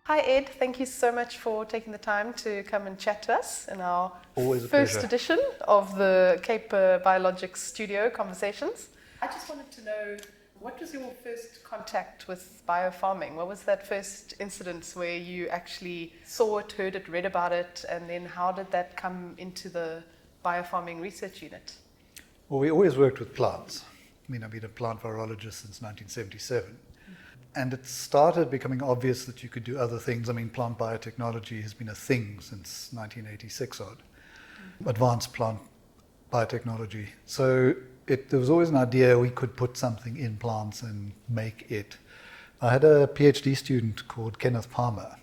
Hi Ed, thank you so much for taking the time to come and chat to us in our Always a first pleasure. edition of the Cape Biologics Studio Conversations. I just wanted to know, what was your first contact with biofarming? What was that first incident where you actually saw it, heard it, read about it, and then how did that come into the Biopharming Research Unit? Well, we always worked with plants. I mean, I've been a plant virologist since 1977. And it started becoming obvious that you could do other things. I mean, plant biotechnology has been a thing since 1986 odd. Advanced plant biotechnology. So there was always an idea we could put something in plants and make it. I had a PhD student called Kenneth Palmer.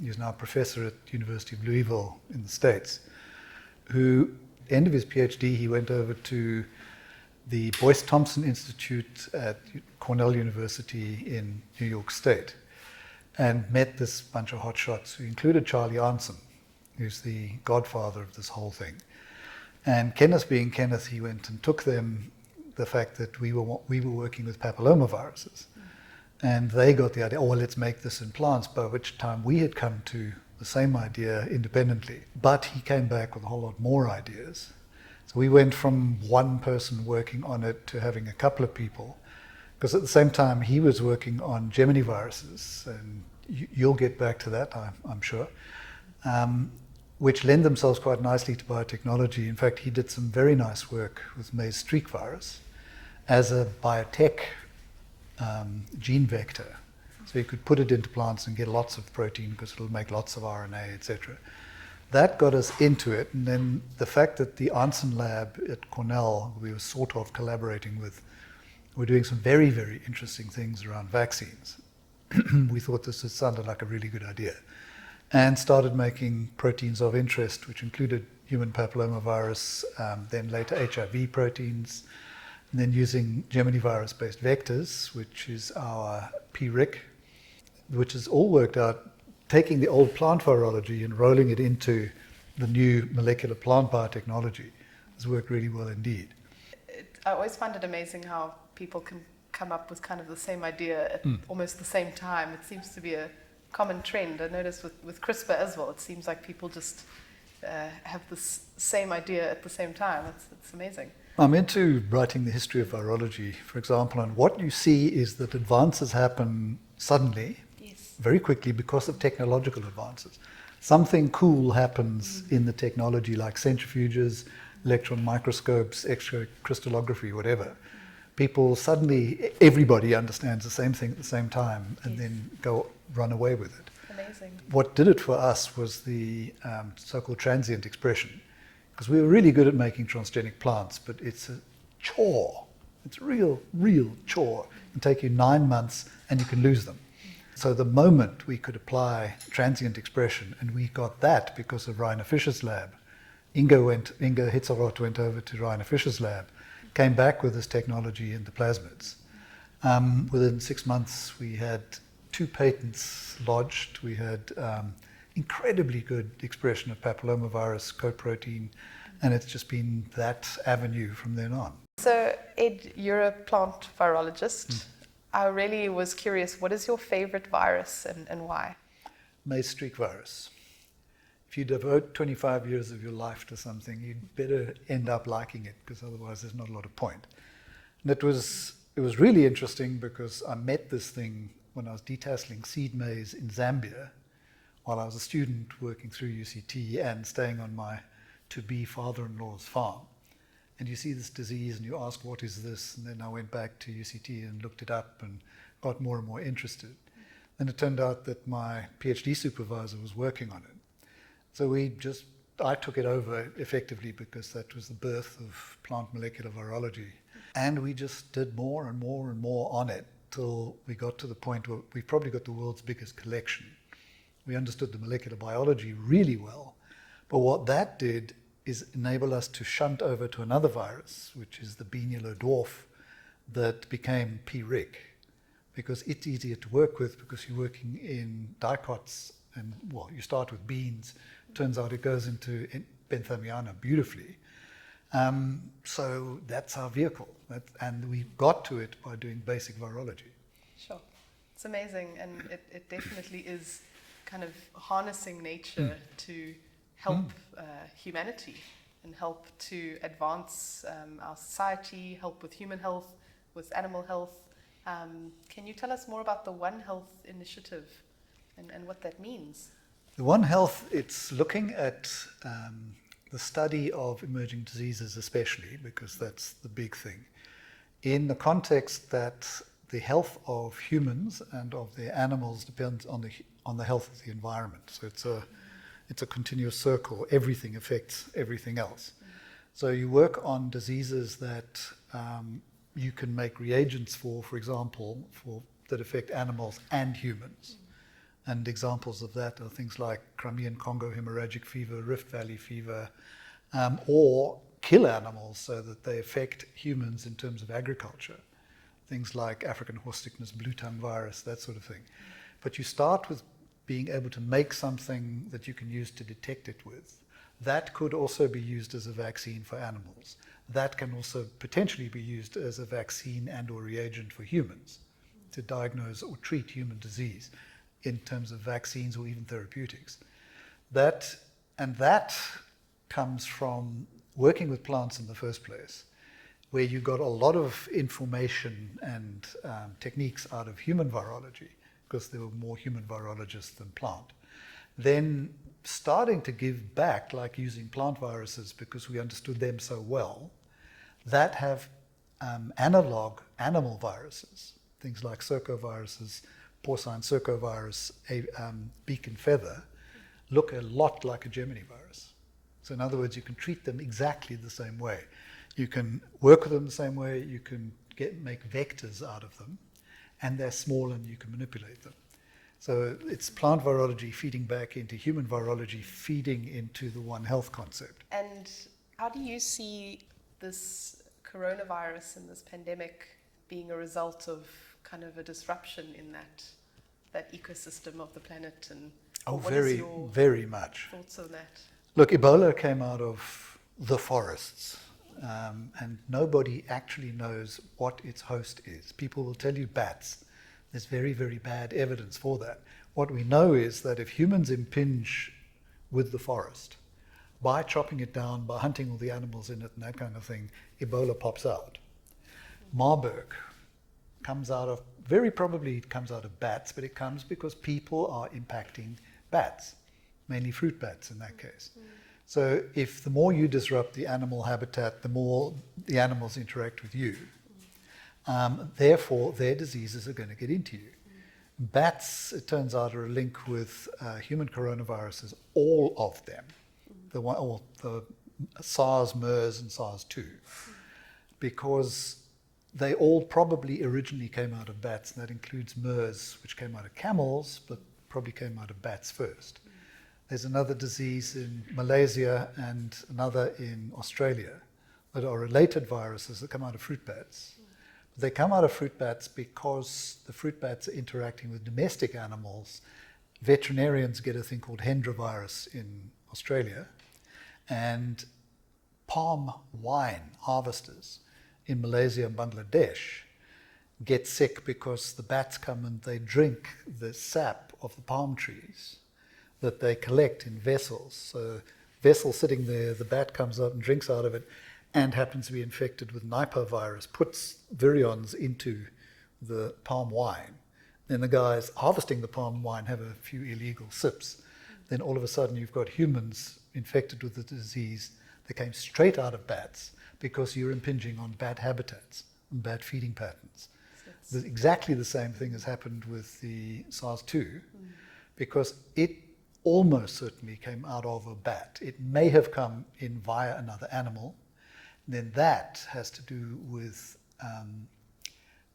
He's now a professor at the University of Louisville in the States, who, at the end of his PhD, he went over to the Boyce Thompson Institute at Cornell University in New York State and met this bunch of hotshots who included Charlie Arnson, who's the godfather of this whole thing. And Kenneth being Kenneth, he went and took them the fact that we were working with papillomaviruses. And they got the idea, oh, well, let's make this in plants, by which time we had come to the same idea independently. But he came back with a whole lot more ideas. So we went from one person working on it to having a couple of people, because at the same time he was working on Gemini viruses, and you'll get back to that, I'm sure, which lend themselves quite nicely to biotechnology. In fact, he did some very nice work with maize streak virus as a biotech gene vector. So you could put it into plants and get lots of protein because it'll make lots of RNA, etc. That got us into it, and then the fact that the Arnson lab at Cornell, we were sort of collaborating with, we're doing some very, very interesting things around vaccines. We thought this sounded like a really good idea, and started making proteins of interest, which included human papillomavirus, then later HIV proteins, and then using Gemini virus-based vectors, which is our PRIC, which has all worked out, taking the old plant virology and rolling it into the new molecular plant biotechnology has worked really well indeed. I always find it amazing how people can come up with kind of the same idea at almost the same time. It seems to be a common trend. I noticed with CRISPR as well. It seems like people just have this same idea at the same time. It's amazing. I'm into writing the history of virology, for example, and what you see is that advances happen suddenly, very quickly, because of technological advances. Something cool happens in the technology, like centrifuges, electron microscopes, X-ray crystallography, whatever. People suddenly, everybody understands the same thing at the same time, and then run away with it. Amazing. What did it for us was the so-called transient expression, because we were really good at making transgenic plants, but it's a chore. It's a real chore. It can take you 9 months, and you can lose them. So the moment we could apply transient expression, and we got that because of Rainer Fischer's lab, Ingo Hitzerott went over to Rainer Fischer's lab, came back with this technology in the plasmids. Within 6 months, we had 2 patents lodged. We had incredibly good expression of papillomavirus coat protein, and it's just been that avenue from then on. So Ed, you're a plant virologist. I really was curious, what is your favorite virus and why? Maize streak virus. If you devote 25 years of your life to something, you'd better end up liking it, because otherwise there's not a lot of point. And it was really interesting because I met this thing when I was detasseling seed maize in Zambia while I was a student working through UCT and staying on my to-be father-in-law's farm. And you see this disease and you ask, what is this? And then I went back to UCT and looked it up and got more and more interested. And it turned out that my PhD supervisor was working on it. So I took it over effectively because that was the birth of plant molecular virology. And we just did more and more and more on it till we got to the point where we probably got the world's biggest collection. We understood the molecular biology really well. But what that did is enable us to shunt over to another virus, which is the bean yellow dwarf, that became PRIC. because it's easier to work with because you're working in dicots and, well, you start with beans. Turns out it goes into Benthamiana beautifully. So that's our vehicle. And we got to it by doing basic virology. Sure. It's amazing, and it definitely is kind of harnessing nature to help humanity and help to advance our society, help with human health, with animal health. Can you tell us more about the One Health initiative and what that means? The One Health, it's looking at the study of emerging diseases especially, because that's the big thing, in the context that the health of humans and of their animals depends on the health of the environment. So it's a continuous circle. Everything affects everything else. So you work on diseases that you can make reagents for example, that affect animals and humans. And examples of that are things like Crimean Congo hemorrhagic fever, Rift Valley fever, or kill animals so that they affect humans in terms of agriculture. Things like African horse sickness, blue tongue virus, that sort of thing. But you start with being able to make something that you can use to detect it with. That could also be used as a vaccine for animals. That can also potentially be used as a vaccine and or reagent for humans to diagnose or treat human disease in terms of vaccines or even therapeutics. That comes from working with plants in the first place, where you got a lot of information and techniques out of human virology, because there were more human virologists than plant. Then starting to give back, like using plant viruses because we understood them so well, that have analog animal viruses, things like circoviruses, porcine circovirus, beak and feather, look a lot like a Gemini virus. So in other words, you can treat them exactly the same way. You can work with them the same way, you can make vectors out of them, and they're small and you can manipulate them. So it's plant virology feeding back into human virology, feeding into the One Health concept. And how do you see this coronavirus and this pandemic being a result of kind of a disruption in that ecosystem of the planet? And what is your very much thoughts on that? Look, Ebola came out of the forests, and nobody actually knows what its host is. People will tell you bats. There's very, very bad evidence for that. What we know is that if humans impinge with the forest, by chopping it down, by hunting all the animals in it and that kind of thing, Ebola pops out. Marburg comes out of, very probably it comes out of bats, but it comes because people are impacting bats, mainly fruit bats in that case. So if the more you disrupt the animal habitat, the more the animals interact with you. Therefore, their diseases are going to get into you. Bats, it turns out, are a link with human coronaviruses, all of them. The SARS, MERS, and SARS-2, because they all probably originally came out of bats, and that includes MERS, which came out of camels, but probably came out of bats first. There's another disease in Malaysia and another in Australia that are related viruses that come out of fruit bats. They come out of fruit bats because the fruit bats are interacting with domestic animals. Veterinarians get a thing called Hendra virus in Australia, and palm wine harvesters in Malaysia and Bangladesh get sick because the bats come and they drink the sap of the palm trees that they collect in vessels. So vessel sitting there, the bat comes out and drinks out of it and happens to be infected with Nipah virus, puts virions into the palm wine. Then the guys harvesting the palm wine have a few illegal sips. Then all of a sudden you've got humans infected with the disease that came straight out of bats because you're impinging on bat habitats and bat feeding patterns. Exactly the same thing has happened with the SARS-2 because it almost certainly came out of a bat. It may have come in via another animal. Then that has to do with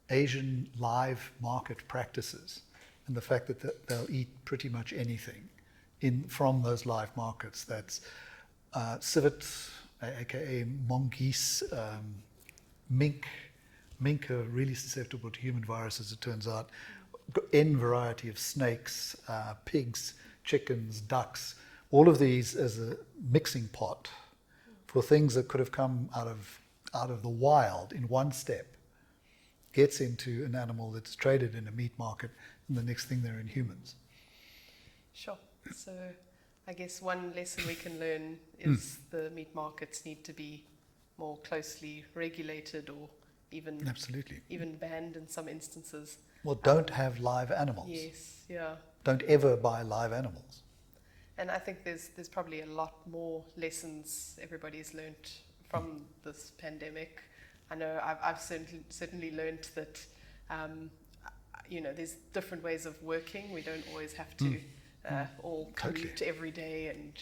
Asian live market practices and the fact that they'll eat pretty much anything from those live markets. That's civet, aka mongoose, mink, Mink are really susceptible to human viruses, it turns out. N variety of snakes, pigs, chickens, ducks, all of these as a mixing pot for things that could have come out of the wild in one step, gets into an animal that's traded in a meat market, and the next thing they're in humans. Sure. So I guess one lesson we can learn is the meat markets need to be more closely regulated, or even banned in some instances. Well, don't have live animals. Yes, yeah. Don't ever buy live animals. And I think there's probably a lot more lessons everybody's learnt from this pandemic. I know I've certainly learnt that, there's different ways of working. We don't always have to all commute every day, and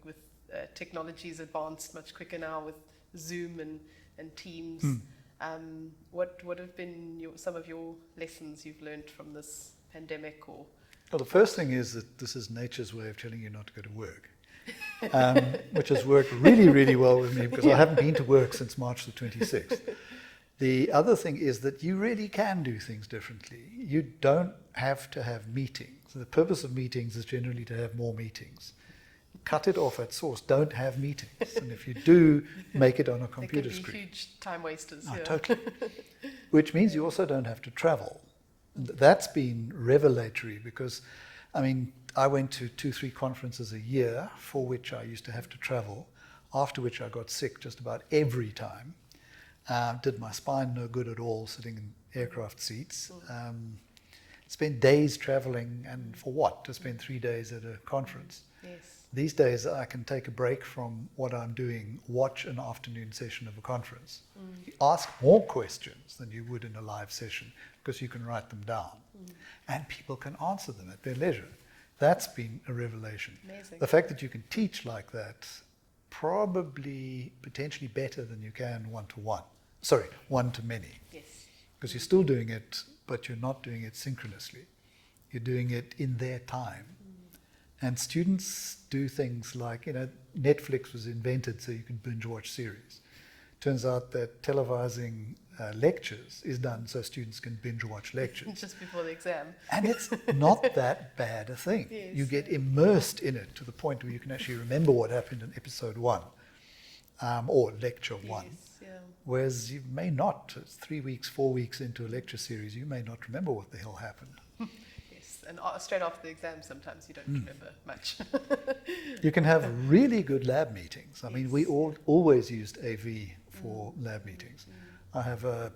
with technology's advanced much quicker now with Zoom and Teams. What have been some of your lessons you've learnt from this pandemic? Or well, the first thing is that this is nature's way of telling you not to go to work, which has worked really, really well with me, because I haven't been to work since March the 26th. The other thing is that you really can do things differently. You don't have to have meetings. The purpose of meetings is generally to have more meetings. Cut it off at source. Don't have meetings. And if you do, make it on a computer screen. They can be huge time wasters. Oh, totally. Which means you also don't have to travel. That's been revelatory, because, I went to 2-3 conferences a year, for which I used to have to travel, after which I got sick just about every time. Did my spine no good at all sitting in aircraft seats. Spent days traveling, and for what? To spend 3 days at a conference. Yes. These days I can take a break from what I'm doing, watch an afternoon session of a conference. You ask more questions than you would in a live session, because you can write them down. And people can answer them at their leisure. That's been a revelation. Amazing. The fact that you can teach like that, probably potentially better than you can one-to-one. Sorry, one-to-many. Yes. Because you're still doing it, but you're not doing it synchronously. You're doing it in their time. And students do things like, Netflix was invented so you can binge watch series. Turns out that televising lectures is done so students can binge watch lectures. Just before the exam. And it's not that bad a thing. Yes. You get immersed in it to the point where you can actually remember what happened in episode 1 or lecture 1. Yes, yeah. Whereas you may not. It's 3 weeks, 4 weeks into a lecture series, you may not remember what the hell happened. And straight after the exam, sometimes you don't remember much. You can have really good lab meetings. We always used AV for lab meetings. I have an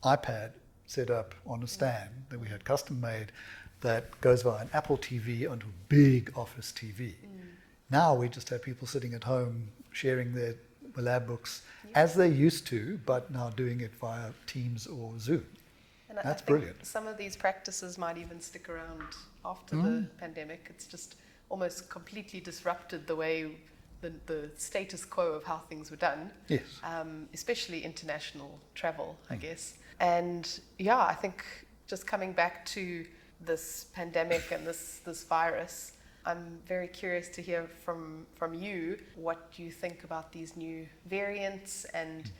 iPad set up on a stand that we had custom made that goes via an Apple TV onto a big office TV. Now we just have people sitting at home sharing their lab books as they used to, but now doing it via Teams or Zoom. And That's I think brilliant. Some of these practices might even stick around after the pandemic. It's just almost completely disrupted the way the status quo of how things were done. Yes. Especially international travel, I guess. And I think just coming back to this pandemic and this virus, I'm very curious to hear from you what you think about these new variants, and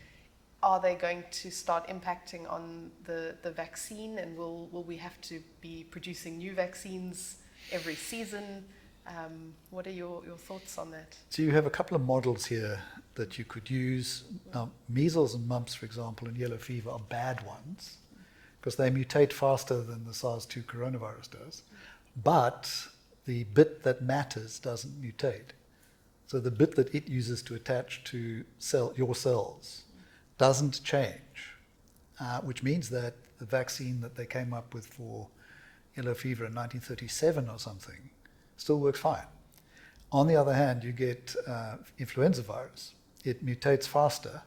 are they going to start impacting on the vaccine, and will we have to be producing new vaccines every season? What are your thoughts on that? So you have a couple of models here that you could use. Now, measles and mumps, for example, and yellow fever are bad ones because they mutate faster than the SARS-2 coronavirus does. But the bit that matters doesn't mutate. So the bit that it uses to attach to your cells doesn't change, which means that the vaccine that they came up with for yellow fever in 1937 or something still works fine. On the other hand, you get influenza virus. It mutates faster,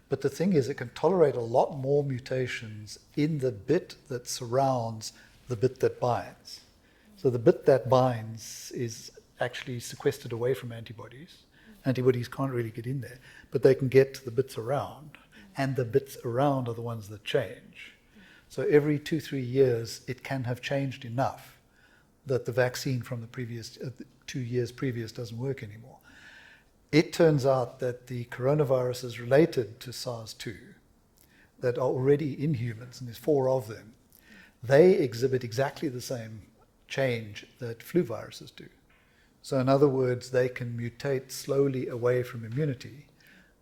but the thing is it can tolerate a lot more mutations in the bit that surrounds the bit that binds. So the bit that binds is actually sequestered away from antibodies. Antibodies can't really get in there, but they can get to the bits around, and the bits around are the ones that change. So every 2-3 years, it can have changed enough that the vaccine from the previous 2 years previous doesn't work anymore. It turns out that the coronavirus is related to SARS-2, that are already in humans, and there's 4 of them, they exhibit exactly the same change that flu viruses do. So in other words, they can mutate slowly away from immunity.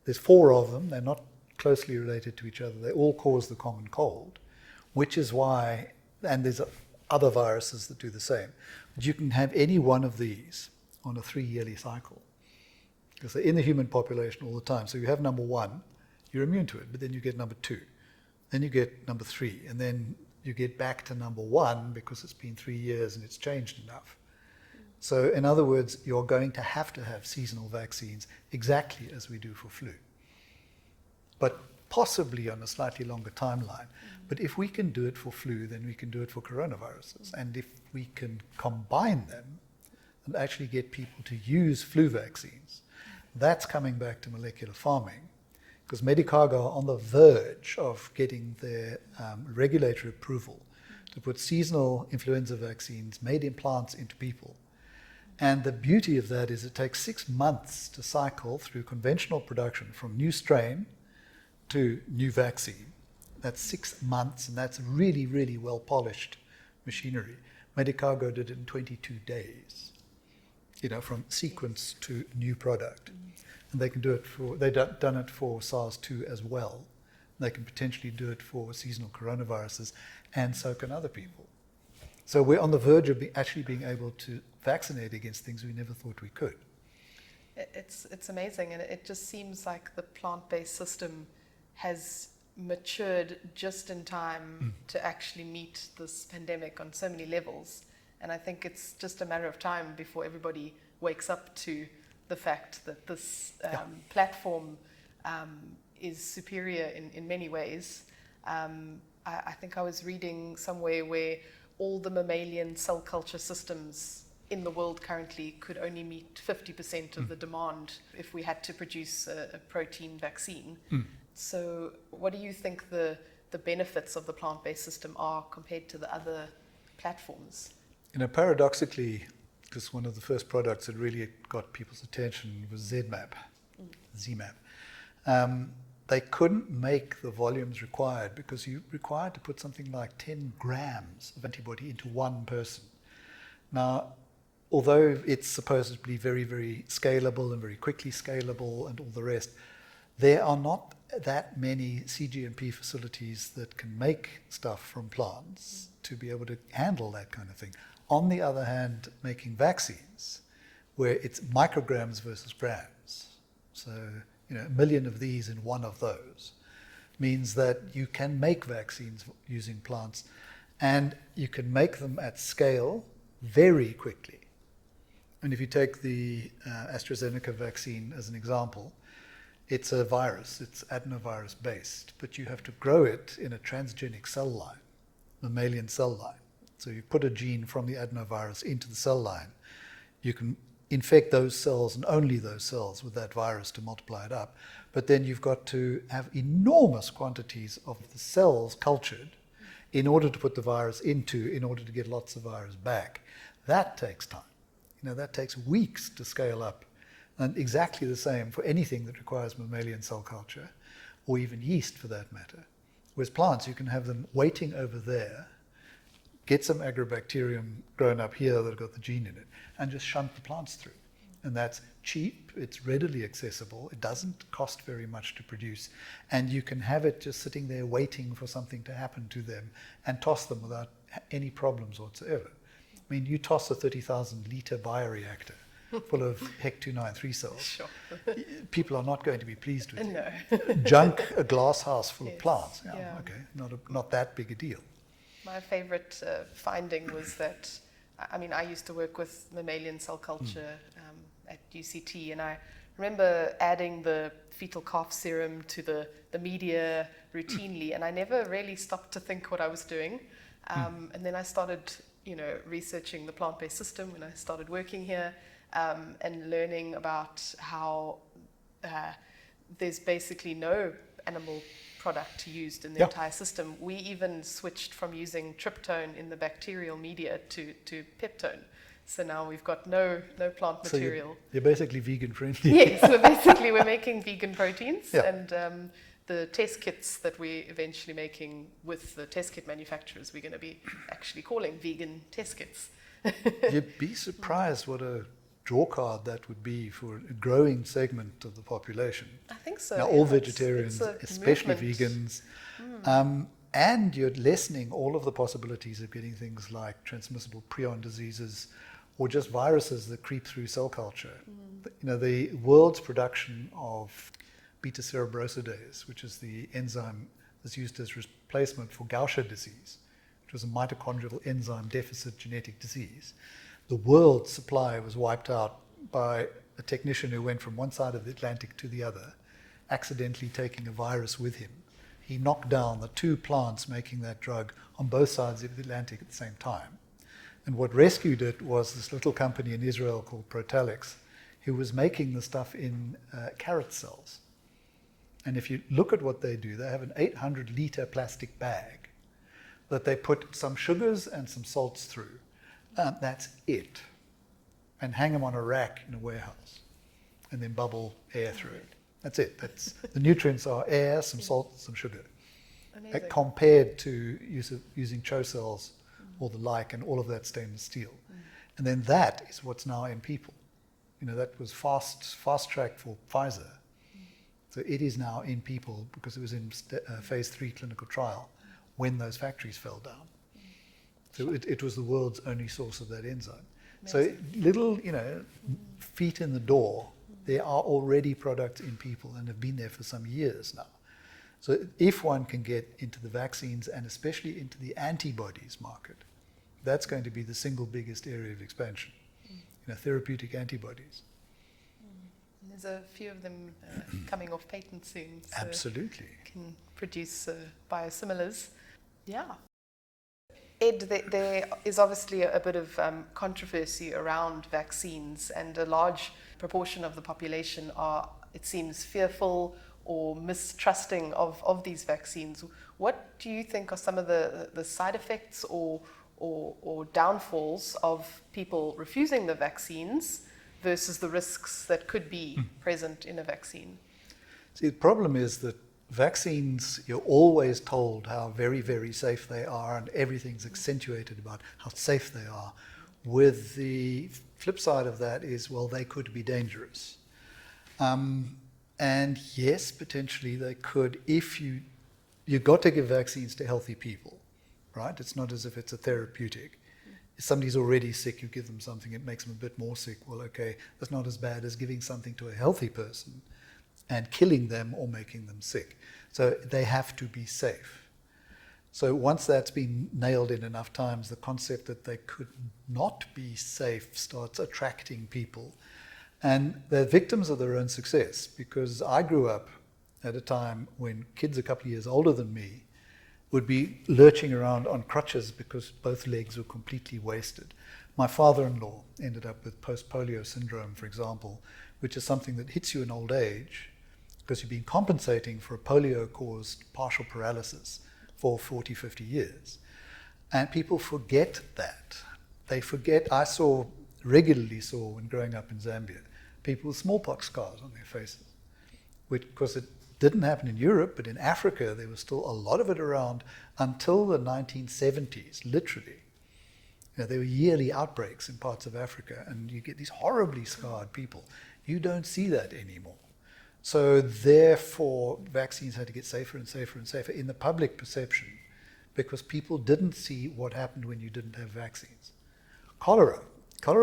There's 4 of them. They're not closely related to each other. They all cause the common cold, which is why, and there's other viruses that do the same. But you can have any one of these on a 3-yearly cycle, because they're in the human population all the time. So you have number 1, you're immune to it, but then you get number 2, then you get number 3, and then you get back to number 1 because it's been 3 years and it's changed enough. So in other words, you're going to have seasonal vaccines exactly as we do for flu, but possibly on a slightly longer timeline. But if we can do it for flu, then we can do it for coronaviruses. And if we can combine them and actually get people to use flu vaccines, that's coming back to molecular farming, because Medicago are on the verge of getting their regulatory approval to put seasonal influenza vaccines made in plants into people. And the beauty of that is it takes 6 months to cycle through conventional production from new strain to new vaccine. That's 6 months, and that's really, really well-polished machinery. Medicago did it in 22 days, from sequence to new product. And they can do it they've done it for SARS-2 as well. They can potentially do it for seasonal coronaviruses, and so can other people. So we're on the verge of actually being able to vaccinate against things we never thought we could. It's amazing, and it just seems like the plant-based system has matured just in time to actually meet this pandemic on so many levels. And I think it's just a matter of time before everybody wakes up to the fact that this platform is superior in many ways. I think I was reading somewhere where all the mammalian cell culture systems in the world currently could only meet 50% of the demand if we had to produce a protein vaccine. So what do you think the benefits of the plant-based system are compared to the other platforms? Paradoxically, because one of the first products that really got people's attention was ZMapp. They couldn't make the volumes required because you required to put something like 10 grams of antibody into one person. Now, although it's supposedly very, very scalable and very quickly scalable and all the rest, there are not that many cGMP facilities that can make stuff from plants to be able to handle that kind of thing. On the other hand, making vaccines, where it's micrograms versus grams, so 1 million of these in one of those, means that you can make vaccines using plants, and you can make them at scale very quickly. And if you take the AstraZeneca vaccine as an example, it's a virus, it's adenovirus based, but you have to grow it in a transgenic cell line, mammalian cell line. So you put a gene from the adenovirus into the cell line. You can infect those cells and only those cells with that virus to multiply it up. But then you've got to have enormous quantities of the cells cultured in order to put the virus into, in order to get lots of virus back. That takes time. That takes weeks to scale up. And exactly the same for anything that requires mammalian cell culture, or even yeast for that matter. Whereas plants, you can have them waiting over there, get some agrobacterium grown up here that have got the gene in it, and just shunt the plants through. And that's cheap, it's readily accessible, it doesn't cost very much to produce, and you can have it just sitting there waiting for something to happen to them and toss them without any problems whatsoever. I mean, you toss a 30,000 litre bioreactor full of HEC293 cells. Sure. People are not going to be pleased with it. No. Junk a glass house full Yes. of plants. Yeah. Okay, not that big a deal. My favorite finding was that, I used to work with mammalian cell culture at UCT, and I remember adding the fetal calf serum to the media routinely, and I never really stopped to think what I was doing. And then I started, researching the plant-based system when I started working here, and learning about how there's basically no animal product used in the entire system. We even switched from using tryptone in the bacterial media to peptone. So now we've got no plant material. You're basically vegan friendly. Yes, we're making vegan proteins, and the test kits that we're eventually making with the test kit manufacturers, we're going to be actually calling vegan test kits. You'd be surprised what a draw card that would be for a growing segment of the population. I think so. Now, all vegetarians, especially vegans, and you're lessening all of the possibilities of getting things like transmissible prion diseases or just viruses that creep through cell culture. The world's production of beta cerebrosidase, which is the enzyme that's used as replacement for Gaucher disease, which was a mitochondrial enzyme deficit genetic disease. The world's supply was wiped out by a technician who went from one side of the Atlantic to the other, accidentally taking a virus with him. He knocked down the two plants making that drug on both sides of the Atlantic at the same time. And what rescued it was this little company in Israel called Protalix, who was making the stuff in carrot cells. And if you look at what they do, they have an 800-liter plastic bag that they put some sugars and some salts through. That's it. And hang them on a rack in a warehouse and then bubble air through it. That's it. The nutrients are air, some salt, some sugar. Compared to using CHO cells or the like and all of that stainless steel. And then that is what's now in people. That was fast track for Pfizer. So it is now in people because it was in phase 3 clinical trial when those factories fell down. So it was the world's only source of that enzyme. Amazing. So little, feet in the door, there are already products in people and have been there for some years now. So if one can get into the vaccines and especially into the antibodies market, that's going to be the single biggest area of expansion. Therapeutic antibodies. And there's a few of them coming off patent soon. So absolutely. Can produce biosimilars. Yeah. Ed, there is obviously a bit of controversy around vaccines, and a large proportion of the population are, it seems, fearful or mistrusting of these vaccines. What do you think are some of the side effects or downfalls of people refusing the vaccines versus the risks that could be present in a vaccine? See, the problem is that vaccines, you're always told how very, very safe they are, and everything's accentuated about how safe they are. With the flip side of that is, well, they could be dangerous. And yes, potentially they could if you've got to give vaccines to healthy people, right? It's not as if it's a therapeutic. If somebody's already sick, you give them something, it makes them a bit more sick. Well, okay, that's not as bad as giving something to a healthy person and killing them or making them sick. So they have to be safe. So once that's been nailed in enough times, the concept that they could not be safe starts attracting people. And they're victims of their own success, because I grew up at a time when kids a couple of years older than me would be lurching around on crutches because both legs were completely wasted. My father-in-law ended up with post-polio syndrome, for example, which is something that hits you in old age because you've been compensating for a polio-caused partial paralysis for 40, 50 years. And people forget that. They forget. I regularly saw when growing up in Zambia, people with smallpox scars on their faces, because it didn't happen in Europe, but in Africa there was still a lot of it around until the 1970s, literally. There were yearly outbreaks in parts of Africa, and you get these horribly scarred people. You don't see that anymore. So therefore, vaccines had to get safer and safer and safer in the public perception, because people didn't see what happened when you didn't have vaccines. Cholera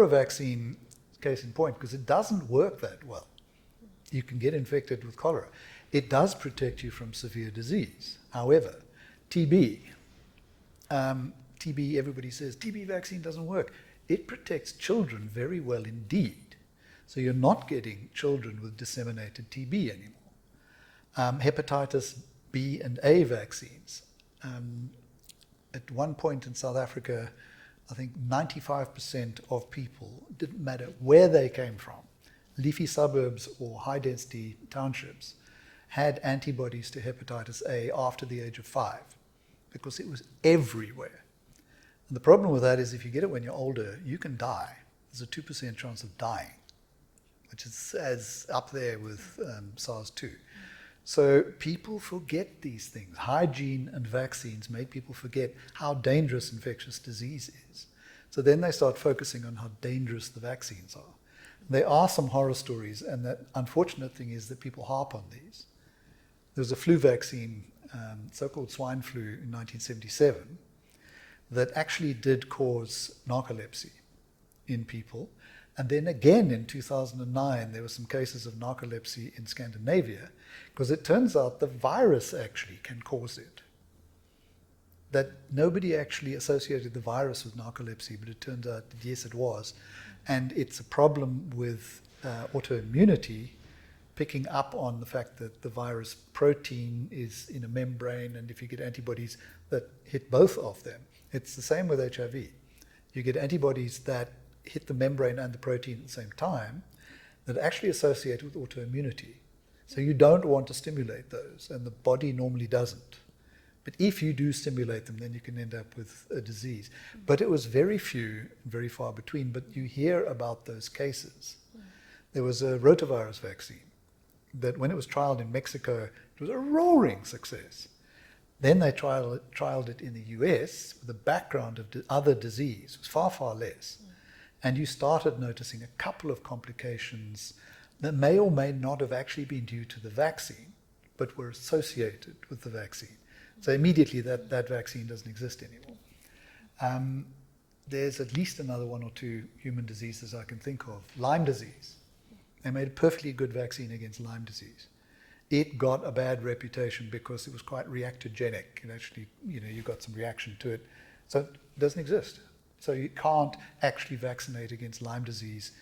vaccine, case in point, because it doesn't work that well. You can get infected with cholera. It does protect you from severe disease. However, TB, everybody says TB vaccine doesn't work. It protects children very well indeed. So you're not getting children with disseminated TB anymore. Hepatitis B and A vaccines. At one point in South Africa, I think 95% of people, didn't matter where they came from, leafy suburbs or high-density townships, had antibodies to hepatitis A after the age of 5, because it was everywhere. And the problem with that is if you get it when you're older, you can die. There's a 2% chance of dying, which is as up there with SARS-2. So people forget these things. Hygiene and vaccines make people forget how dangerous infectious disease is. So then they start focusing on how dangerous the vaccines are. There are some horror stories, and the unfortunate thing is that people harp on these. There was a flu vaccine, so-called swine flu in 1977, that actually did cause narcolepsy in people. And then again in 2009, there were some cases of narcolepsy in Scandinavia, because it turns out the virus actually can cause it. That nobody actually associated the virus with narcolepsy, but it turns out that yes, it was. And it's a problem with autoimmunity, picking up on the fact that the virus protein is in a membrane, and if you get antibodies that hit both of them, it's the same with HIV. You get antibodies that hit the membrane and the protein at the same time that actually associate with autoimmunity. So you don't want to stimulate those, and the body normally doesn't. But if you do stimulate them, then you can end up with a disease. But it was very few, very far between, but you hear about those cases. There was a rotavirus vaccine that when it was trialed in Mexico, it was a roaring success. Then they trialed it in the US with a background of other disease. It was far, far less. And you started noticing a couple of complications that may or may not have actually been due to the vaccine, but were associated with the vaccine. So immediately that vaccine doesn't exist anymore. There's at least another one or two human diseases I can think of. Lyme disease. They made a perfectly good vaccine against Lyme disease. It got a bad reputation because it was quite reactogenic. It actually, you got some reaction to it. So it doesn't exist. So you can't actually vaccinate against Lyme disease.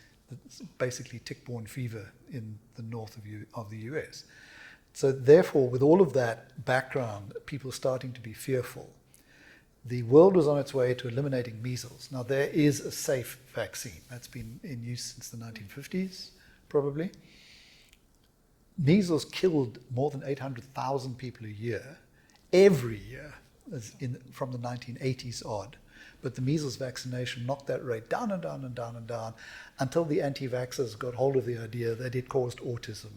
It's basically tick-borne fever in the north of the US. So therefore, with all of that background, people starting to be fearful. The world was on its way to eliminating measles. Now, there is a safe vaccine. That's been in use since the 1950s, probably. Measles killed more than 800,000 people a year, every year, from the 1980s odd. But the measles vaccination knocked that rate down and down and down and down until the anti-vaxxers got hold of the idea that it caused autism,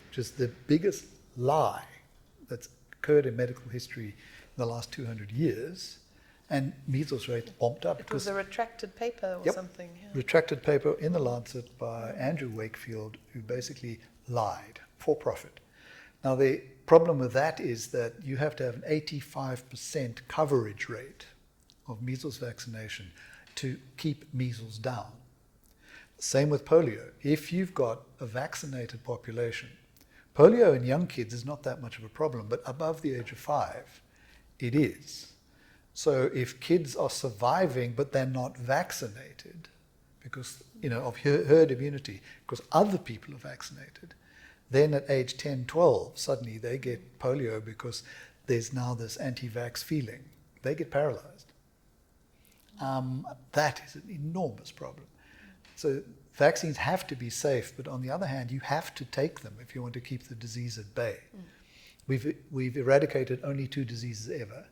which is the biggest lie that's occurred in medical history in the last 200 years. And measles rate bombed up. It was a retracted paper or something. Yeah. Retracted paper in the Lancet by Andrew Wakefield, who basically lied for profit. Now, the problem with that is that you have to have an 85% coverage rate of measles vaccination to keep measles down. Same with polio. If you've got a vaccinated population, polio in young kids is not that much of a problem, but above the age of 5, it is. So if kids are surviving but they're not vaccinated because of herd immunity, because other people are vaccinated, then at age 10, 12, suddenly they get polio because there's now this anti-vax feeling. They get paralyzed. That is an enormous problem. So vaccines have to be safe, but on the other hand, you have to take them if you want to keep the disease at bay. We've eradicated only 2 diseases ever.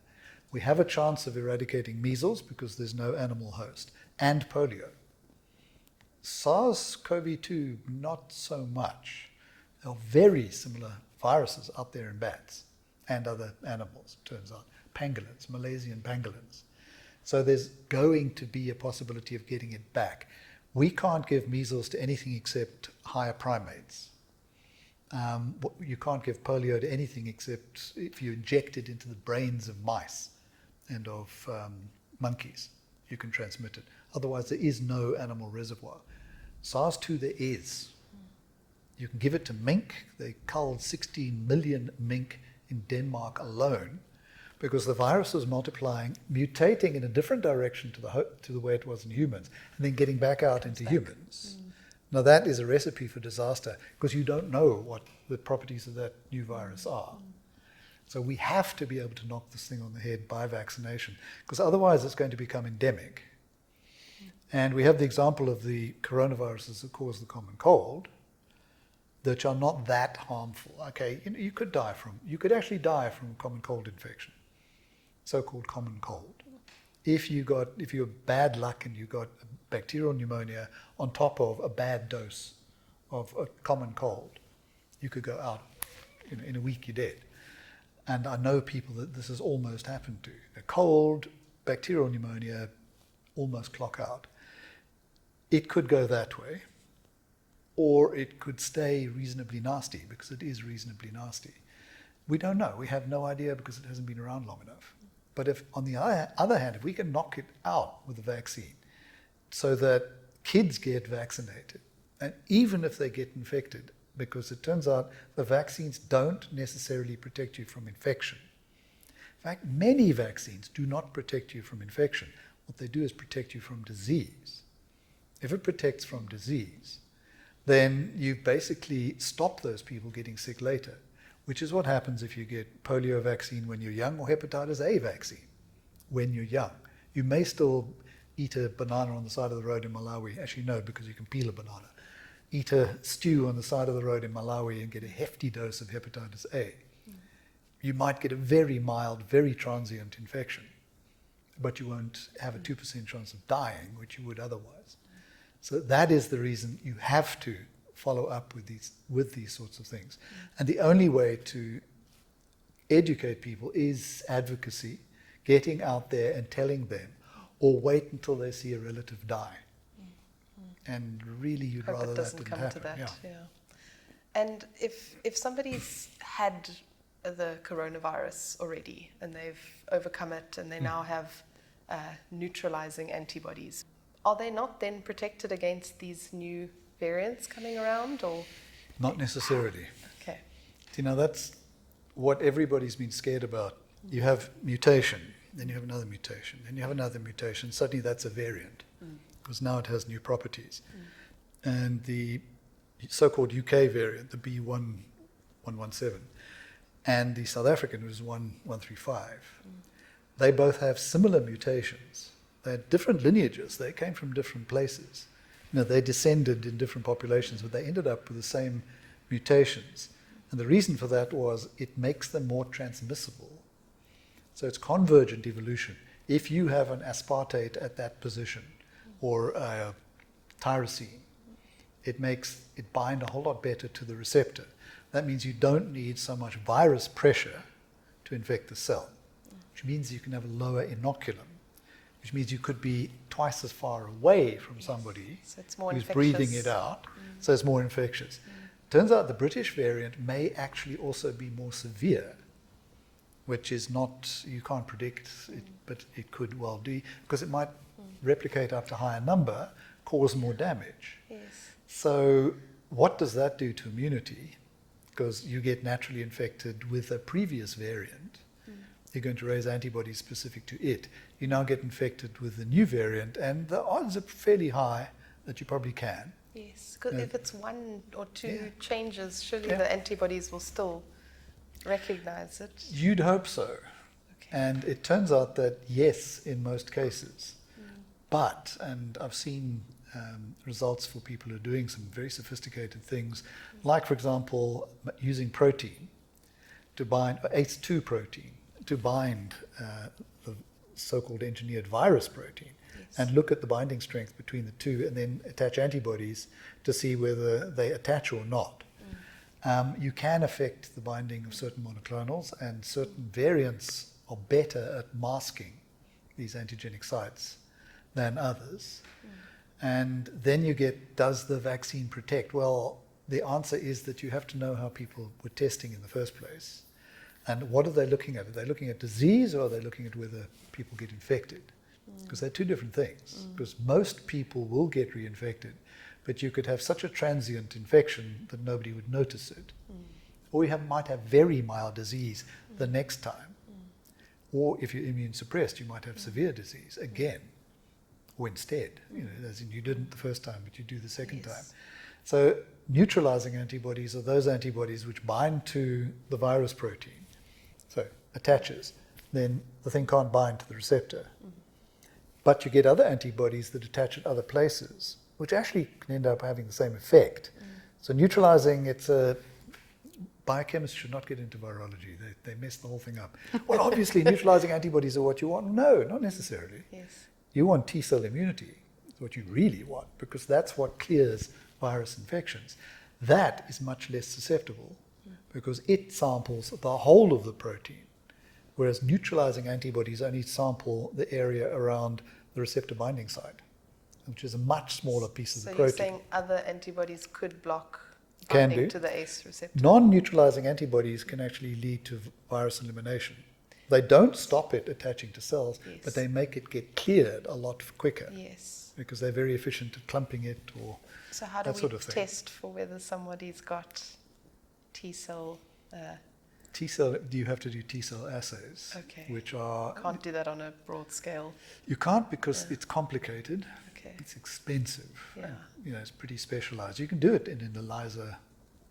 We have a chance of eradicating measles because there's no animal host, and polio. SARS-CoV-2, not so much. There are very similar viruses out there in bats and other animals, it turns out. Pangolins, Malaysian pangolins. So there's going to be a possibility of getting it back. We can't give measles to anything except higher primates. You can't give polio to anything except if you inject it into the brains of mice and of monkeys, you can transmit it. Otherwise, there is no animal reservoir. SARS-2, there is. You can give it to mink. They culled 16 million mink in Denmark alone because the virus was multiplying, mutating in a different direction to the way it was in humans, and then getting back out into humans. Now, that is a recipe for disaster because you don't know what the properties of that new virus are. So we have to be able to knock this thing on the head by vaccination, because otherwise it's going to become endemic. And we have the example of the coronaviruses that cause the common cold, which are not that harmful. Okay, you could actually die from common cold infection, so-called common cold. If you're bad luck and you got bacterial pneumonia on top of a bad dose of a common cold, you could go out in a week you're dead. And I know people that this has almost happened to. A cold, bacterial pneumonia, almost clock out. It could go that way, or it could stay reasonably nasty, because it is reasonably nasty. We don't know. We have no idea because it hasn't been around long enough. But if, on the other hand, if we can knock it out with a vaccine so that kids get vaccinated, and even if they get infected, because it turns out the vaccines don't necessarily protect you from infection. In fact, many vaccines do not protect you from infection. What they do is protect you from disease. If it protects from disease, then you basically stop those people getting sick later, which is what happens if you get polio vaccine when you're young, or hepatitis A vaccine when you're young. You may still eat a banana on the side of the road in Malawi. Actually, no, because you can peel a banana. Eat a stew on the side of the road in Malawi and get a hefty dose of hepatitis A. You might get a very mild, very transient infection, but you won't have a 2% chance of dying, which you would otherwise. So that is the reason you have to follow up with these sorts of things. And the only way to educate people is advocacy, getting out there and telling them, or wait until they see a relative die. And really, you'd Hope rather it that doesn't didn't come happen. to that. Yeah. And if somebody's had the coronavirus already and they've overcome it and they now have neutralizing antibodies, are they not then protected against these new variants coming around, or? Not necessarily. Okay. That's what everybody's been scared about. You have mutation, then you have another mutation, then you have another mutation. Suddenly that's a variant, because now it has new properties. And the so-called UK variant, the B117, and the South African, was 135. They both have similar mutations. They had different lineages. They came from different places. They descended in different populations, but they ended up with the same mutations. And the reason for that was it makes them more transmissible. So it's convergent evolution. If you have an aspartate at that position, or a tyrosine, it makes it bind a whole lot better to the receptor. That means you don't need so much virus pressure to infect the cell, which means you can have a lower inoculum, which means you could be twice as far away from somebody who's breathing it out, so it's more infectious. Turns out the British variant may actually also be more severe, which is not, you can't predict it, but it could well do, because it might replicate up to a higher number, cause more damage. Yes. So what does that do to immunity? Because you get naturally infected with a previous variant, you're going to raise antibodies specific to it. You now get infected with the new variant, and the odds are fairly high that you probably can. Yes, because if it's one or two changes, surely the antibodies will still recognize it. You'd hope so. Okay. And it turns out that yes, in most cases. But, and I've seen results for people who are doing some very sophisticated things, like, for example, using protein to bind, ACE2 protein, to bind the so-called engineered virus protein, and look at the binding strength between the two, and then attach antibodies to see whether they attach or not. You can affect the binding of certain monoclonals, and certain variants are better at masking these antigenic sites than others. And then you get, does the vaccine protect? Well, the answer is that you have to know how people were testing in the first place. And what are they looking at? Are they looking at disease, or are they looking at whether people get infected? Because they're two different things. Because most people will get reinfected, but you could have such a transient infection that nobody would notice it. Or you might have very mild disease the next time. Or if you're immune suppressed, you might have severe disease again. Or instead, as in you didn't the first time, but you do the second time. So neutralizing antibodies are those antibodies which bind to the virus protein, so attaches, then the thing can't bind to the receptor. But you get other antibodies that attach at other places, which actually can end up having the same effect. So neutralizing, biochemists should not get into virology. They mess the whole thing up. Well, obviously neutralizing antibodies are what you want. No, not necessarily. Yes. You want T-cell immunity. It's what you really want, because that's what clears virus infections. That is much less susceptible, because it samples the whole of the protein, whereas neutralizing antibodies only sample the area around the receptor binding site, which is a much smaller piece of the protein. So you're saying other antibodies could block Can binding do. to the ACE receptor? Non-neutralizing antibodies can actually lead to virus elimination. They don't stop it attaching to cells, Yes. but they make it get cleared a lot quicker Yes. because they're very efficient at clumping it or So how do that we sort of thing. test for whether somebody's got T-cell? T-cell, you have to do T-cell assays, Okay. which are... Can't do that on a broad scale. You can't because it's complicated, Okay. it's expensive, Yeah. and, it's pretty specialized. You can do it in an ELISA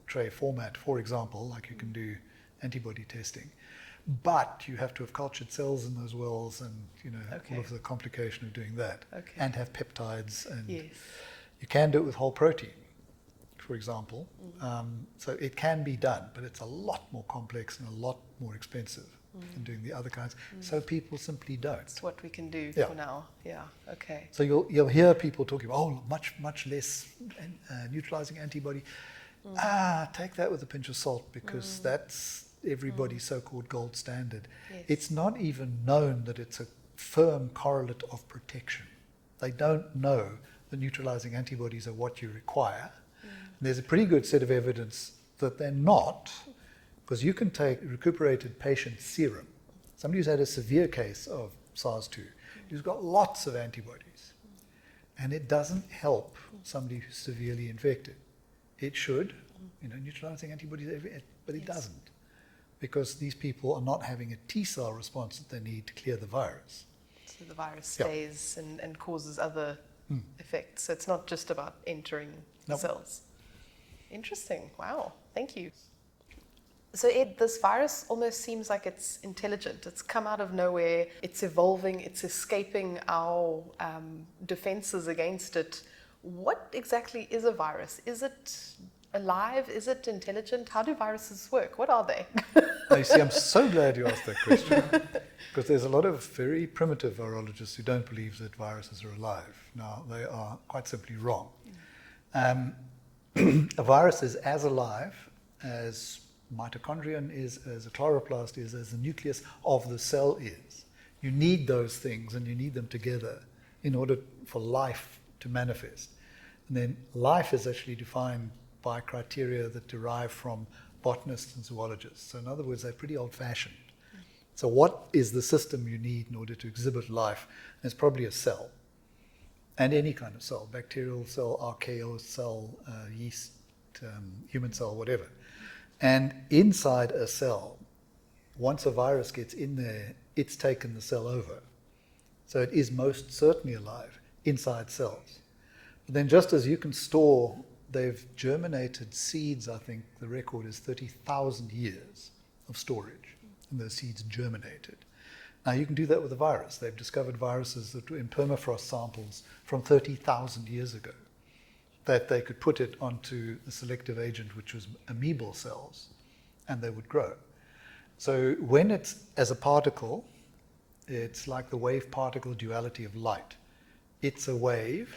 tray format, for example, like you can do antibody testing. But you have to have cultured cells in those wells and, Okay. all of the complication of doing that. Okay. And have peptides. And Yes. you can do it with whole protein, for example. So it can be done, but it's a lot more complex and a lot more expensive than doing the other kinds. So people simply don't. That's what we can do Yeah. for now. Yeah. Okay. So you'll hear people talking about, much less neutralizing antibody. Take that with a pinch of salt because that's everybody's so-called gold standard. Yes. It's not even known that it's a firm correlate of protection. They don't know that neutralizing antibodies are what you require. And there's a pretty good set of evidence that they're not, because you can take recuperated patient serum, somebody who's had a severe case of SARS-2, who's got lots of antibodies, and it doesn't help somebody who's severely infected. It should, neutralizing antibodies, but it doesn't, because these people are not having a T-cell response that they need to clear the virus. So the virus stays and causes other effects. So it's not just about entering the Nope. cells. Interesting. Wow. Thank you. So Ed, this virus almost seems like it's intelligent. It's come out of nowhere. It's evolving. It's escaping our defenses against it. What exactly is a virus? Is it alive? Is it intelligent? How do viruses work? What are they? Now, you see, I'm so glad you asked that question, because there's a lot of very primitive virologists who don't believe that viruses are alive. Now, they are quite simply wrong. A virus is as alive as mitochondrion is, as a chloroplast is, as the nucleus of the cell is. You need those things, and you need them together in order for life to manifest. And then life is actually defined by criteria that derive from botanists and zoologists. So in other words, they're pretty old-fashioned. So what is the system you need in order to exhibit life? And it's probably a cell. And any kind of cell, bacterial cell, archaeal cell, yeast, human cell, whatever. And inside a cell, once a virus gets in there, it's taken the cell over. So it is most certainly alive inside cells. But then just as you can store, they've germinated seeds, I think the record is 30,000 years of storage, and those seeds germinated. Now you can do that with a virus. They've discovered viruses that were in permafrost samples from 30,000 years ago, that they could put it onto the selective agent, which was amoebal cells, and they would grow. So when it's as a particle, it's like the wave-particle duality of light. It's a wave,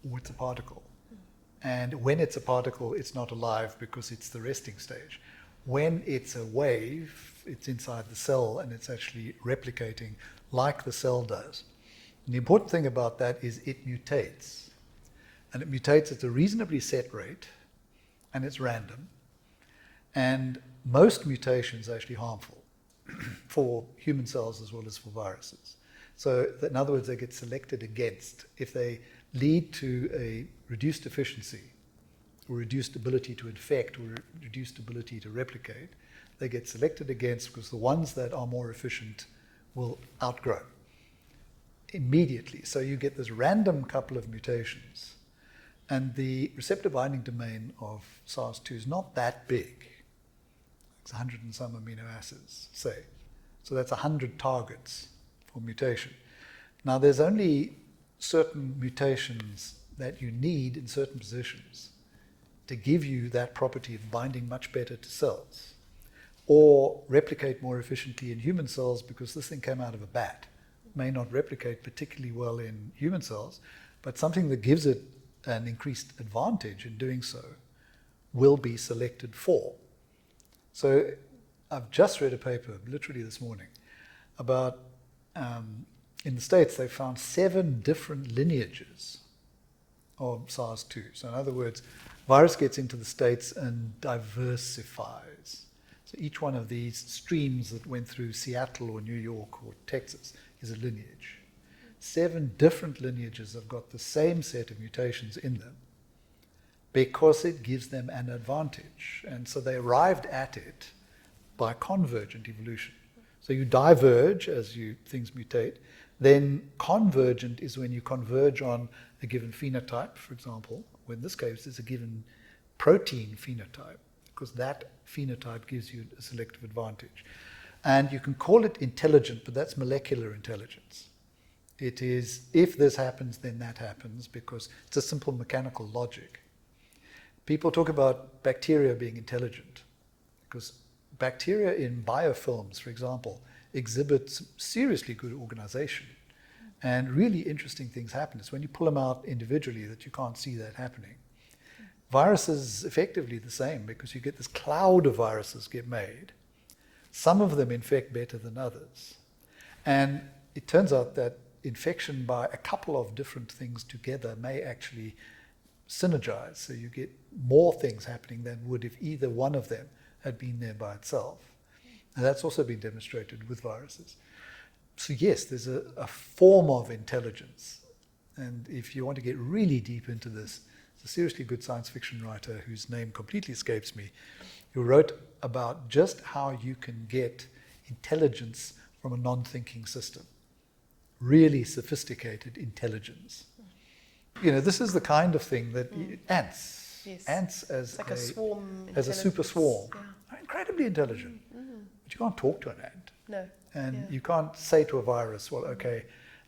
or it's a particle. And when it's a particle, it's not alive because it's the resting stage. When it's a wave, it's inside the cell and it's actually replicating like the cell does. And the important thing about that is it mutates. And it mutates at a reasonably set rate, and it's random. And most mutations are actually harmful for human cells as well as for viruses. So in other words, they get selected against. If they lead to a reduced efficiency or reduced ability to infect or reduced ability to replicate, they get selected against because the ones that are more efficient will outgrow immediately. So you get this random couple of mutations. And the receptor binding domain of SARS-2 is not that big. It's 100 and some amino acids, say. So that's 100 targets for mutation. Now there's only certain mutations that you need in certain positions to give you that property of binding much better to cells or replicate more efficiently in human cells, because this thing came out of a bat. It may not replicate particularly well in human cells, but something that gives it an increased advantage in doing so will be selected for. So I've just read a paper, literally this morning, about in the States they found 7 different lineages of SARS-2. So in other words, virus gets into the States and diversifies. So each one of these streams that went through Seattle or New York or Texas is a lineage. 7 different lineages have got the same set of mutations in them because it gives them an advantage. And so they arrived at it by convergent evolution. So you diverge as things mutate. Then convergent is when you converge on a given phenotype, for example. Well, in this case, it's a given protein phenotype, because that phenotype gives you a selective advantage. And you can call it intelligent, but that's molecular intelligence. It is, if this happens, then that happens, because it's a simple mechanical logic. People talk about bacteria being intelligent, because bacteria in biofilms, for example, exhibit seriously good organization. And really interesting things happen. It's when you pull them out individually that you can't see that happening. Viruses effectively the same, because you get this cloud of viruses get made. Some of them infect better than others. And it turns out that infection by a couple of different things together may actually synergize. So you get more things happening than would if either one of them had been there by itself. And that's also been demonstrated with viruses. So yes, there's a form of intelligence. And if you want to get really deep into this, there's a seriously good science fiction writer whose name completely escapes me, who wrote about just how you can get intelligence from a non-thinking system. Really sophisticated intelligence. You know, this is the kind of thing that ants, Yes. ants as like a swarm as a super swarm, yeah. are incredibly intelligent. But you can't talk to an ant. No. And you can't say to a virus, well, okay,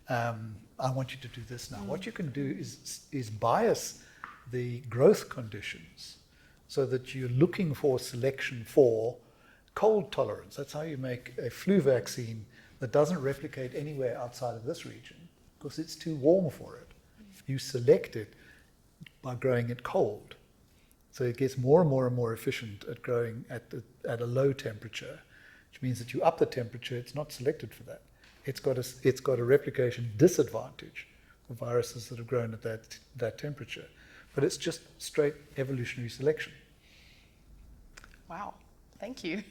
I want you to do this now. What you can do is bias the growth conditions so that you're looking for selection for cold tolerance. That's how you make a flu vaccine that doesn't replicate anywhere outside of this region because it's too warm for it. You select it by growing it cold. So it gets more and more and more efficient at growing at a low temperature, which means that you up the temperature, it's not selected for that. It's got a replication disadvantage for viruses that have grown at that temperature. But it's just straight evolutionary selection. Wow, thank you.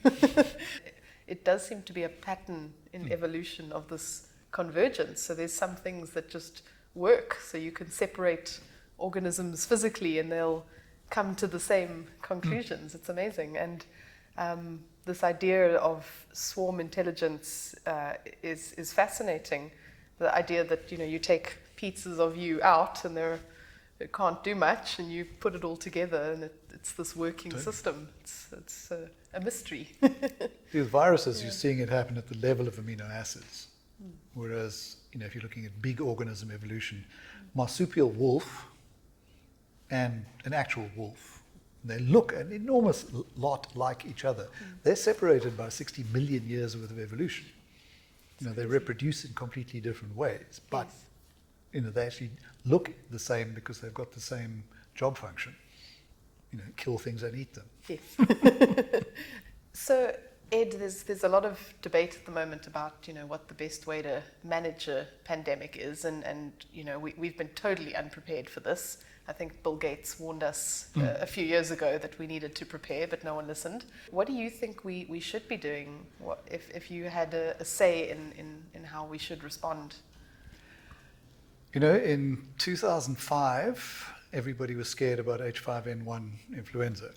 It does seem to be a pattern in evolution of this convergence. So there's some things that just work. So you can separate organisms physically and they'll come to the same conclusions. It's amazing. And this idea of swarm intelligence is fascinating. The idea that you take pieces of you out and it can't do much, and you put it all together, and it's this working system. It's a mystery. With viruses, you're seeing it happen at the level of amino acids, whereas if you're looking at big organism evolution, marsupial wolf and an actual wolf, they look an enormous lot like each other. They're separated by 60 million years worth of evolution. They reproduce in completely different ways, but they actually look the same because they've got the same job function. Kill things and eat them. Yes. So, Ed, there's a lot of debate at the moment about what the best way to manage a pandemic is, and we've been totally unprepared for this. I think Bill Gates warned us a few years ago that we needed to prepare, but no one listened. What do you think we should be doing if you had a say in how we should respond? In 2005, everybody was scared about H5N1 influenza.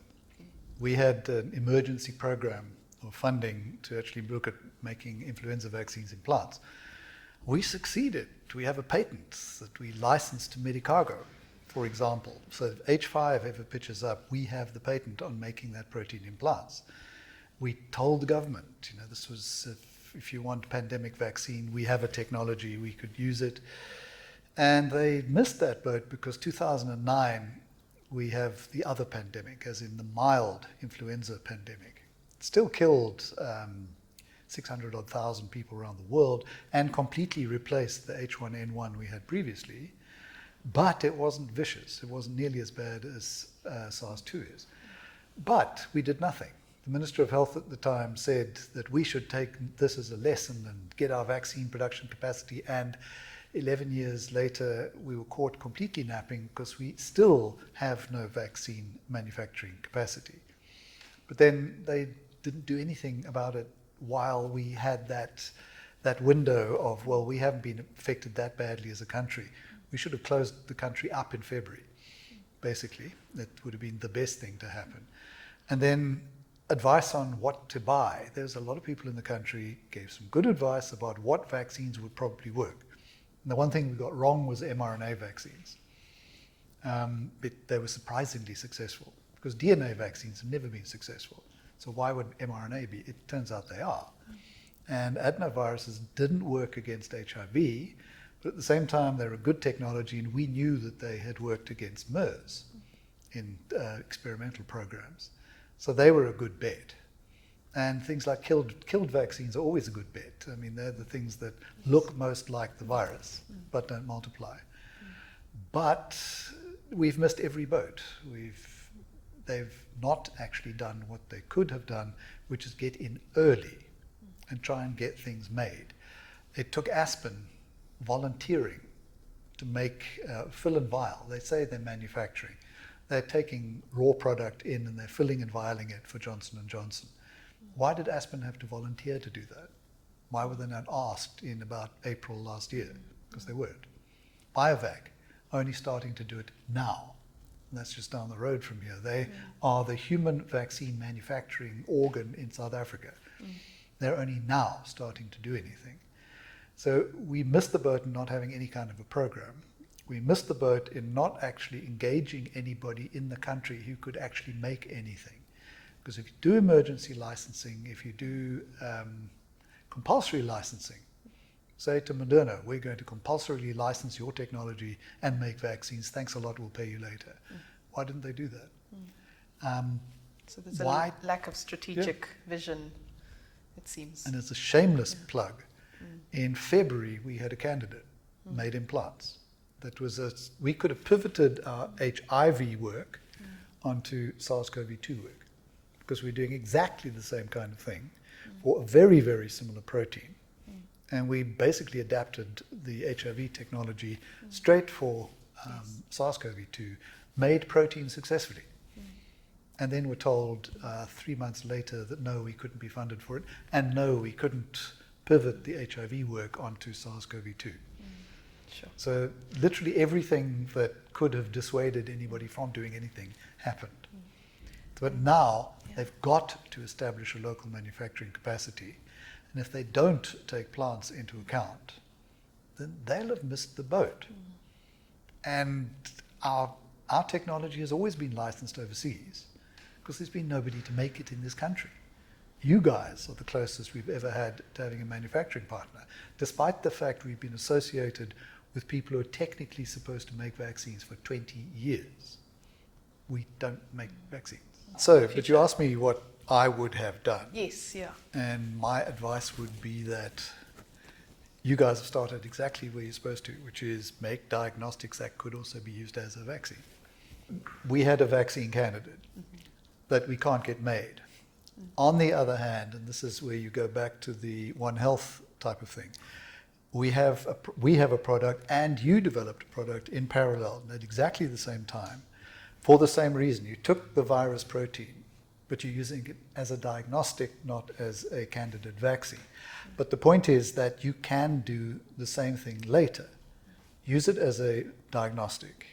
We had an emergency program of funding to actually look at making influenza vaccines in plants. We succeeded. We have a patent that we licensed to Medicago, for example. So if H5 ever pitches up, we have the patent on making that protein in plants. We told the government, this was, if you want pandemic vaccine, we have a technology, we could use it. And they missed that boat because 2009, we have the other pandemic, as in the mild influenza pandemic. It still killed 600,000 people around the world and completely replaced the H1N1 we had previously. But it wasn't vicious. It wasn't nearly as bad as SARS-2 is. But we did nothing The Minister of Health at the time said that we should take this as a lesson and get our vaccine production capacity, and 11 years later we were caught completely napping because we still have no vaccine manufacturing capacity. But then they didn't do anything about it while we had that window of, well, we haven't been affected that badly as a country. We should have closed the country up in February, basically. That would have been the best thing to happen. And then advice on what to buy. There's a lot of people in the country gave some good advice about what vaccines would probably work. And the one thing we got wrong was mRNA vaccines. But they were surprisingly successful because DNA vaccines have never been successful. So why would mRNA be? It turns out they are. And adenoviruses didn't work against HIV, but at the same time they were a good technology, and we knew that they had worked against MERS in experimental programs. So they were a good bet. And things like killed vaccines are always a good bet. I mean, they're the things that look most like the virus, but don't multiply. But we've missed every boat. They've not actually done what they could have done, which is get in early and try and get things made. It took Aspen volunteering to make fill and vial. They say they're manufacturing. They're taking raw product in and they're filling and vialing it for Johnson & Johnson. Why did Aspen have to volunteer to do that? Why were they not asked in about April last year? Because they weren't. BioVac only starting to do it now. And that's just down the road from here. They are the human vaccine manufacturing organ in South Africa. They're only now starting to do anything. So we missed the boat in not having any kind of a program. We missed the boat in not actually engaging anybody in the country who could actually make anything. Because if you do emergency licensing, if you do compulsory licensing, say to Moderna, we're going to compulsorily license your technology and make vaccines, thanks a lot, we'll pay you later. Why didn't they do that? So there's a lack of strategic vision, it seems. And it's a shameless plug. In February, we had a candidate made in plants. That was we could have pivoted our HIV work onto SARS-CoV-2 work because we're doing exactly the same kind of thing for a very, very similar protein. And we basically adapted the HIV technology straight for SARS-CoV-2, made protein successfully. And then we're told 3 months later that no, we couldn't be funded for it, and no, we couldn't pivot the HIV work onto SARS-CoV-2. Sure. So literally everything that could have dissuaded anybody from doing anything happened. But now they've got to establish a local manufacturing capacity. And if they don't take plants into account, then they'll have missed the boat. And our technology has always been licensed overseas because there's been nobody to make it in this country. You guys are the closest we've ever had to having a manufacturing partner, despite the fact we've been associated with people who are technically supposed to make vaccines for 20 years. We don't make vaccines. So, but you asked me what I would have done. Yes, yeah. And my advice would be that you guys have started exactly where you're supposed to, which is make diagnostics that could also be used as a vaccine. We had a vaccine candidate that we can't get made. On the other hand, and this is where you go back to the One Health type of thing, we have a product, and you developed a product in parallel at exactly the same time for the same reason. You took the virus protein, but you're using it as a diagnostic, not as a candidate vaccine. But the point is that you can do the same thing later. Use it as a diagnostic,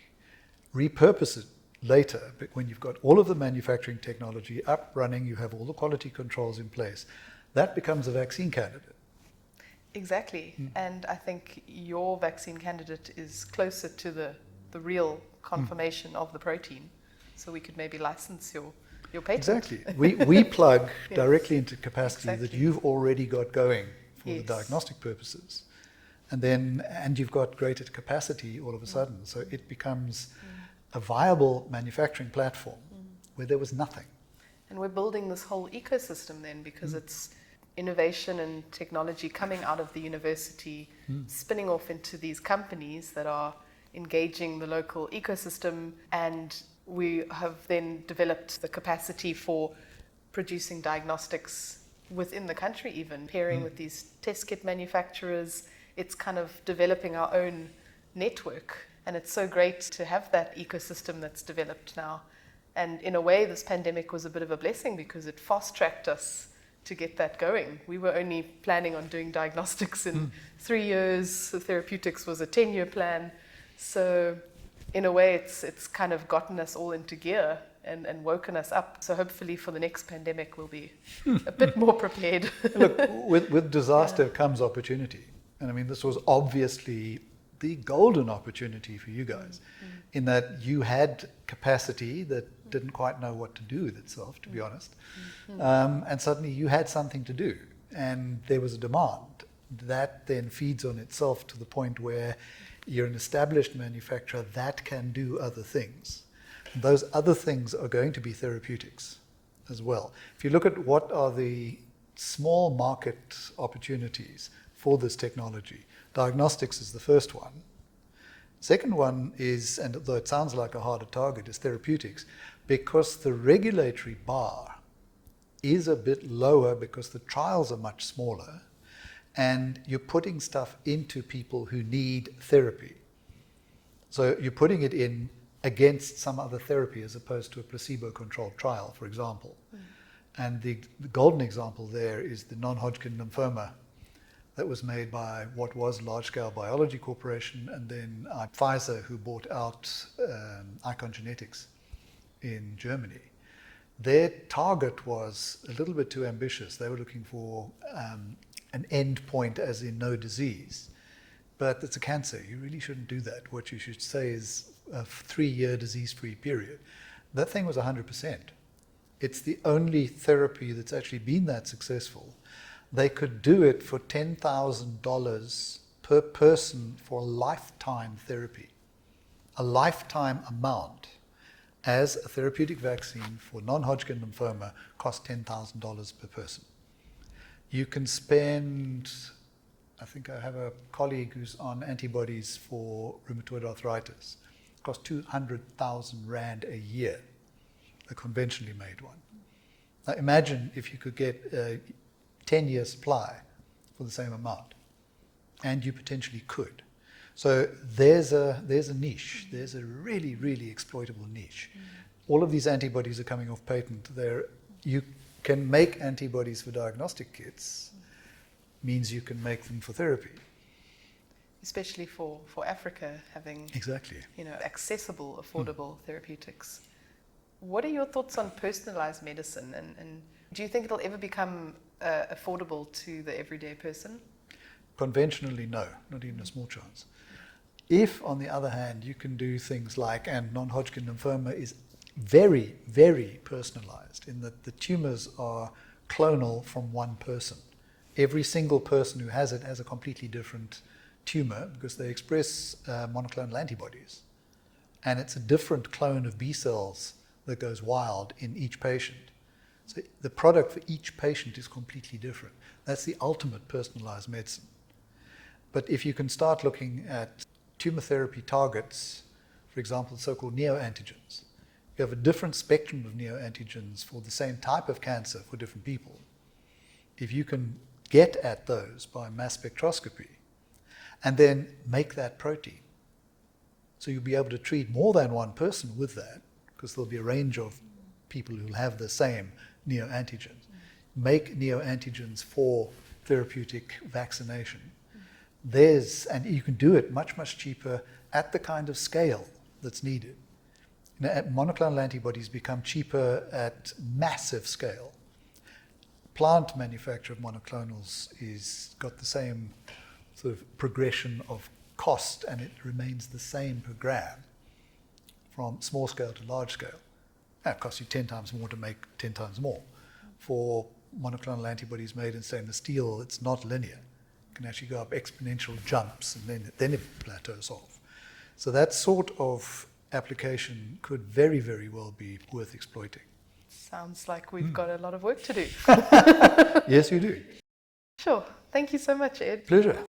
repurpose it later, but when you've got all of the manufacturing technology up running, you have all the quality controls in place, that becomes a vaccine candidate. Exactly. And I think your vaccine candidate is closer to the real conformation of the protein. So we could maybe license your patent. Exactly. We plug directly into capacity that you've already got going for the diagnostic purposes. And you've got greater capacity all of a sudden. So it becomes a viable manufacturing platform where there was nothing. And we're building this whole ecosystem then because it's innovation and technology coming out of the university, spinning off into these companies that are engaging the local ecosystem, and we have then developed the capacity for producing diagnostics within the country even, pairing with these test kit manufacturers. It's kind of developing our own network. And it's so great to have that ecosystem that's developed now. And in a way, this pandemic was a bit of a blessing because it fast-tracked us to get that going. We were only planning on doing diagnostics in 3 years. The therapeutics was a 10-year plan. So in a way, it's kind of gotten us all into gear and woken us up. So hopefully for the next pandemic, we'll be a bit more prepared. Look, with disaster comes opportunity. And I mean, this was obviously the golden opportunity for you guys in that you had capacity that didn't quite know what to do with itself, to be honest. And suddenly you had something to do and there was a demand. That then feeds on itself to the point where you're an established manufacturer that can do other things. And those other things are going to be therapeutics as well. If you look at what are the small market opportunities for this technology, diagnostics is the first one. Second one is, and although it sounds like a harder target, is therapeutics, because the regulatory bar is a bit lower because the trials are much smaller and you're putting stuff into people who need therapy. So you're putting it in against some other therapy as opposed to a placebo-controlled trial, for example. And the golden example there is the non-Hodgkin lymphoma that was made by what was Large Scale Biology Corporation and then Pfizer, who bought out Icon Genetics in Germany. Their target was a little bit too ambitious. They were looking for an end point as in no disease. But it's a cancer. You really shouldn't do that. What you should say is a 3-year disease-free period. That thing was 100%. It's the only therapy that's actually been that successful. They could do it for $10,000 per person for lifetime therapy, a lifetime amount, as a therapeutic vaccine for non-Hodgkin lymphoma costs $10,000 per person. You can spend, I think I have a colleague who's on antibodies for rheumatoid arthritis. It costs 200,000 Rand a year, a conventionally made one. Now imagine if you could get 10-year supply for the same amount, and you potentially could. So there's a niche. There's a really, really exploitable niche. All of these antibodies are coming off patent. You can make antibodies for diagnostic kits, means you can make them for therapy. Especially for Africa, having exactly accessible, affordable therapeutics. What are your thoughts on personalized medicine, and do you think it'll ever become affordable to the everyday person? Conventionally, no, not even a small chance. If, on the other hand, you can do things like, and non-Hodgkin lymphoma is very, very personalized in that the tumors are clonal from one person. Every single person who has it has a completely different tumor because they express monoclonal antibodies. And it's a different clone of B cells that goes wild in each patient. So the product for each patient is completely different. That's the ultimate personalized medicine. But if you can start looking at tumor therapy targets, for example, so-called neoantigens, you have a different spectrum of neoantigens for the same type of cancer for different people. If you can get at those by mass spectroscopy and then make that protein, so you'll be able to treat more than one person with that, because there'll be a range of people who'll have the same neoantigens. Make neoantigens for therapeutic vaccination. And you can do it much, much cheaper at the kind of scale that's needed. Monoclonal antibodies become cheaper at massive scale. Plant manufacture of monoclonals is got the same sort of progression of cost, and it remains the same per gram from small scale to large scale. It costs you 10 times more to make 10 times more. For monoclonal antibodies made in stainless steel, it's not linear. It can actually go up exponential jumps, and then it plateaus off. So that sort of application could very, very well be worth exploiting. Sounds like we've got a lot of work to do. Yes, you do. Sure. Thank you so much, Ed. Pleasure.